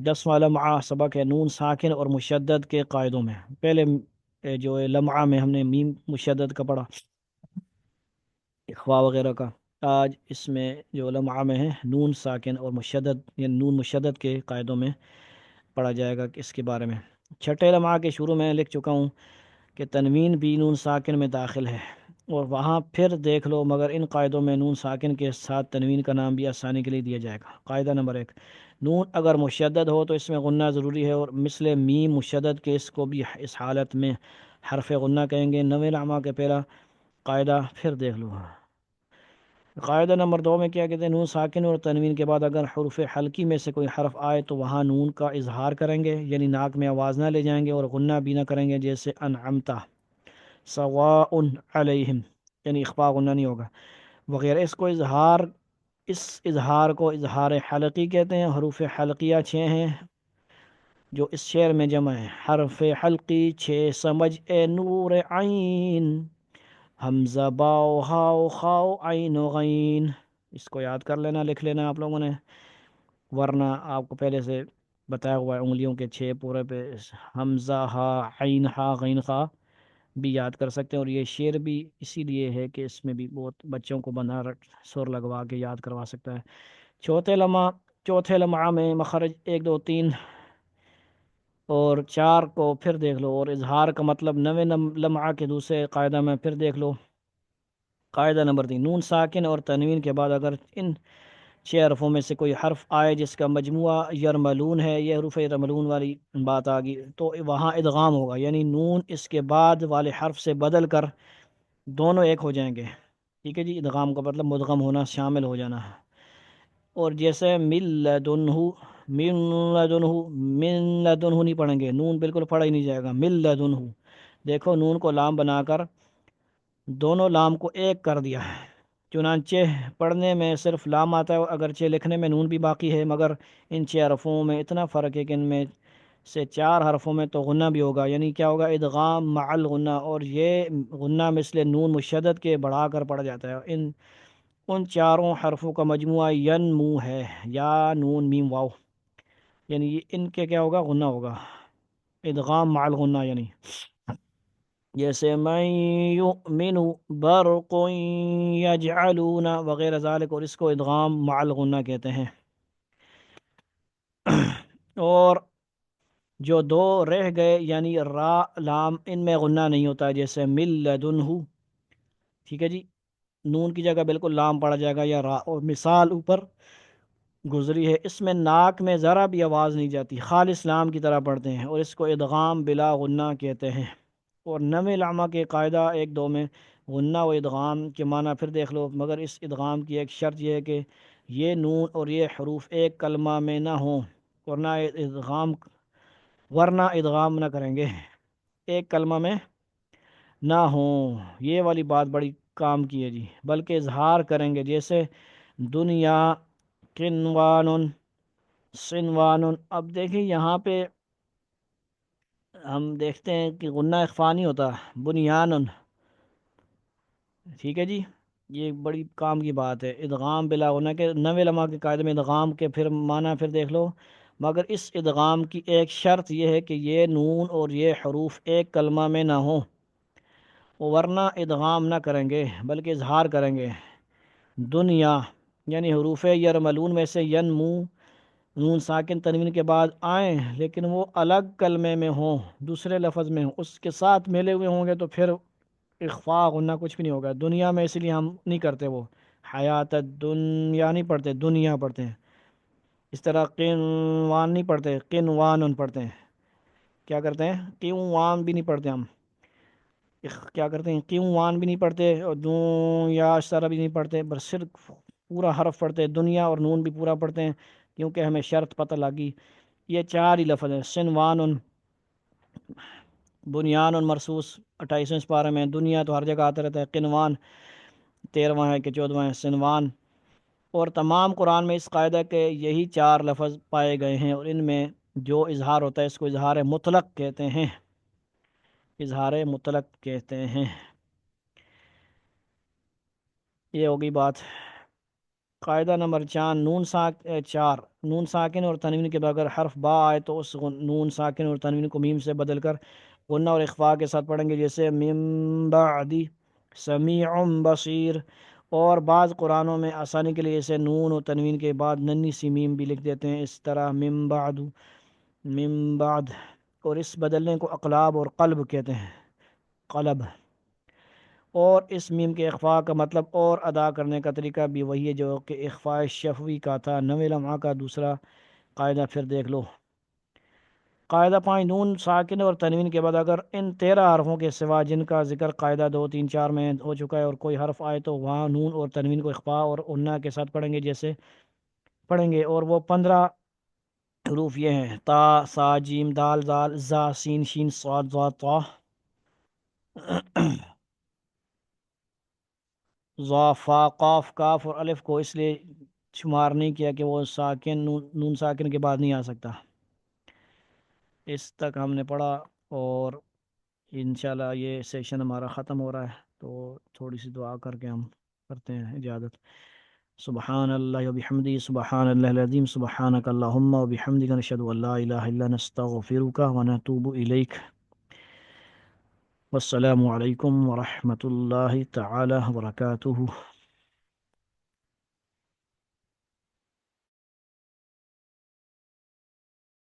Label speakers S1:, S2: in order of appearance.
S1: 10واں لمعہ سبق ہے نون ساکن اور مشدد کے قاعدوں میں۔ پہلے جو ہے لمعہ میں ہم نے میم مشدد کا پڑھا، اخوا وغیرہ کا۔ آج اس میں جو لمعہ میں ہے نون ساکن اور مشدد یعنی نون مشدد کے قاعدوں میں پڑھا جائے گا کہ اس کے بارے میں۔ چھٹے لمعہ کے شروع میں لکھ چکا ہوں کہ تنوین بھی نون ساکن میں داخل ہے، اور وہاں پھر دیکھ لو، مگر ان قاعدوں میں نون ساکن کے ساتھ تنوین کا نام بھی آسانی کے لیے دیا جائے گا۔ قاعدہ نمبر 1، نون اگر مشدد ہو تو اس میں غنہ ضروری ہے، اور مثل میم مشدد کے اس کو بھی اس حالت میں حرف غنہ کہیں گے۔ نویں لمحہ کے پہلا قاعدہ پھر دیکھ لو۔ قاعدہ نمبر 2 میں کیا کہتے ہیں، نون ساکن اور تنوین کے بعد اگر حروف حلقی میں سے کوئی حرف آئے تو وہاں نون کا اظہار کریں گے، یعنی ناک میں آواز نہ لے جائیں گے اور غنہ بھی نہ کریں گے، جیسے انعمتا، سواء علیہم، یعنی اخفاء غنہ نہیں ہوگا وغیرہ۔ اس اظہار کو اظہار حلقی کہتے ہیں۔ حروف حلقیہ 6 ہیں جو اس شعر میں جمع ہیں۔ حرف حلقی 6 سمجھ اے نور عین، حمزہ باؤ ہاؤ خاؤ عین و غین۔ اس کو یاد کر لینا، لکھ لینا آپ لوگوں نے، ورنہ آپ کو پہلے سے بتایا ہوا ہے انگلیوں کے 6 پورے پہ حمزہ ہا عین ہا غین خا بھی یاد کر سکتے ہیں، اور یہ شعر بھی اسی لیے ہے کہ اس میں بھی بہت بچوں کو بنا سر لگوا کے یاد کروا سکتا ہے۔ چوتھے لمحہ میں مخرج 1 2 3 اور 4 کو پھر دیکھ لو، اور اظہار کا مطلب نویں لمحہ کے دوسرے قاعدہ میں پھر دیکھ لو۔ قاعدہ نمبر 3، نون ساکن اور تنوین کے بعد اگر ان 6 حرفوں میں سے کوئی حرف آئے جس کا مجموعہ یرملون ہے، یہ حروف یرملون والی بات آ گئی، تو وہاں ادغام ہوگا، یعنی نون اس کے بعد والے حرف سے بدل کر دونوں ایک ہو جائیں گے۔ ٹھیک ہے جی، ادغام کا مطلب مدغم ہونا، شامل ہو جانا ہے۔ اور جیسے من لدنہ، من لدنہ، من لدنہ نہیں پڑھیں گے، نون بالکل پڑھا ہی نہیں جائے گا۔ من لدنہ، دیکھو نون کو لام بنا کر دونوں لام کو ایک کر دیا ہے، چنانچہ پڑھنے میں صرف لام آتا ہے، اگرچہ لکھنے میں نون بھی باقی ہے، مگر ان 6 حرفوں میں اتنا فرق ہے کہ ان میں سے 4 حرفوں میں تو غنہ بھی ہوگا، یعنی کیا ہوگا، ادغام مع الغنہ، اور یہ غنہ مثل نون مشدد کے بڑھا کر پڑھ جاتا ہے۔ ان چاروں حرفوں کا مجموعہ ینمو ہے، یا نون میم واو، یعنی ان کے کیا ہوگا، غنہ ہوگا، ادغام مع الغنہ، یعنی جیسے من یؤمن برق یجعلون وغیرہ ذالک، اور اس کو ادغام مع الغنہ کہتے ہیں۔ اور جو 2 رہ گئے یعنی را لام، ان میں غنہ نہیں ہوتا، جیسے من لدنہ، ٹھیک ہے جی، نون کی جگہ بالکل لام پڑا جائے گا یا را، اور مثال اوپر گزری ہے، اس میں ناک میں ذرا بھی آواز نہیں جاتی، خالص لام کی طرح پڑھتے ہیں، اور اس کو ادغام بلا غنہ کہتے ہیں۔ اور نویں لامہ کے قاعدہ 1 2 میں غنہ و ادغام کے معنی پھر دیکھ لو، مگر اس ادغام کی ایک شرط یہ ہے کہ یہ نون اور یہ حروف ایک کلمہ میں نہ ہوں، ورنہ ادغام نہ کریں گے، ایک کلمہ میں نہ ہوں، یہ والی بات بڑی کام کی ہے جی، بلکہ اظہار کریں گے، جیسے دنیا، قنوان، سنوان۔ اب دیکھیں یہاں پہ ہم دیکھتے ہیں کہ غنہ اخفا نہیں ہوتا، بنیان، ٹھیک ہے جی، یہ بڑی کام کی بات ہے، ادغام بلا غنہ کے نویں لمحہ کے قاعدے میں ادغام کے پھر معنی پھر دیکھ لو، مگر اس ادغام کی ایک شرط یہ ہے کہ یہ نون اور یہ حروف ایک کلمہ میں نہ ہوں، ورنہ ادغام نہ کریں گے بلکہ اظہار کریں گے۔ دنیا، یعنی حروف یرملون میں سے ینمو، نون ساکن تنوین کے بعد آئیں لیکن وہ الگ کلمے میں ہوں، دوسرے لفظ میں ہوں، اس کے ساتھ ملے ہوئے ہوں گے تو پھر اخفاء غنہ کچھ بھی نہیں ہوگا۔ دنیا میں اس لیے ہم نہیں کرتے، وہ حیات الدنیا نہیں پڑھتے، دنیا پڑھتے ہیں۔ اس طرح قنوان نہیں پڑھتے، قنوان پڑھتے ہیں۔ کیا کرتے ہیں، قنوان بھی نہیں پڑھتے ہم، کیا کرتے ہیں، قنوان بھی نہیں پڑھتے، اور دنیا اس طرح بھی نہیں پڑھتے، بس صرف پورا حرف پڑھتے ہیں، دنیا اور نون بھی پورا پڑھتے ہیں، کیونکہ ہمیں شرط پتہ لگی۔ یہ 4 ہی لفظ ہیں، سنوان، بنیان مرصوص 28ویں پارے میں، دنیا تو ہر جگہ آتا رہتا ہے، قنوان 13واں ہے کہ 14واں ہے، سنوان۔ اور تمام قرآن میں اس قاعدہ کے یہی 4 لفظ پائے گئے ہیں، اور ان میں جو اظہار ہوتا ہے اس کو اظہار مطلق کہتے ہیں، اظہار مطلق کہتے ہیں۔ یہ ہوگی بات۔ قاعدہ نمبر 4 نون ساکن اور تنوین کے بغیر حرف با آئے تو اس نون ساکن اور تنوین کو میم سے بدل کر غنہ اور اخفاء کے ساتھ پڑھیں گے، جیسے من بعدی سمیع بصیر۔ اور بعض قرآنوں میں آسانی کے لیے اسے نون اور تنوین کے بعد ننھی سی میم بھی لکھ دیتے ہیں، اس طرح من بعد۔ اور اس بدلنے کو اقلاب اور قلب کہتے ہیں، قلب۔ اور اس میم کے اخفاء کا مطلب اور ادا کرنے کا طریقہ بھی وہی ہے جو کہ اخفاء شفوی کا تھا۔ 9 لمحہ کا دوسرا قاعدہ پھر دیکھ لو۔ قاعدہ 5 نون ساکن اور تنوین کے بعد اگر ان 13 حرفوں کے سوا جن کا ذکر قاعدہ 2 3 4 میں ہو چکا ہے اور کوئی حرف آئے تو وہاں نون اور تنوین کو اخفاء اور غنہ کے ساتھ پڑھیں گے، جیسے پڑھیں گے۔ اور وہ 15 حروف یہ ہیں: تا، سا، جیم، دال، زال، زا، سین، شین، صاد، ضاد، طا، ظا، فا، قاف، کاف اور الف کو اس لیے شمار نہیں کیا کہ وہ ساکن نون ساکن کے بعد نہیں آ سکتا۔ اس تک ہم نے پڑھا، اور انشاءاللہ یہ سیشن ہمارا ختم ہو رہا ہے، تو تھوڑی سی دعا کر کے ہم کرتے ہیں اجازت۔ سبحان اللہ و بحمدی، سبحان اللہ العظیم، سبحانک اللہم و بحمدک، نشہد ان لا الہ الا انت، نستغفرک و نتوب الیک۔ والسلام علیکم ورحمۃ اللہ تعالی وبرکاتہ۔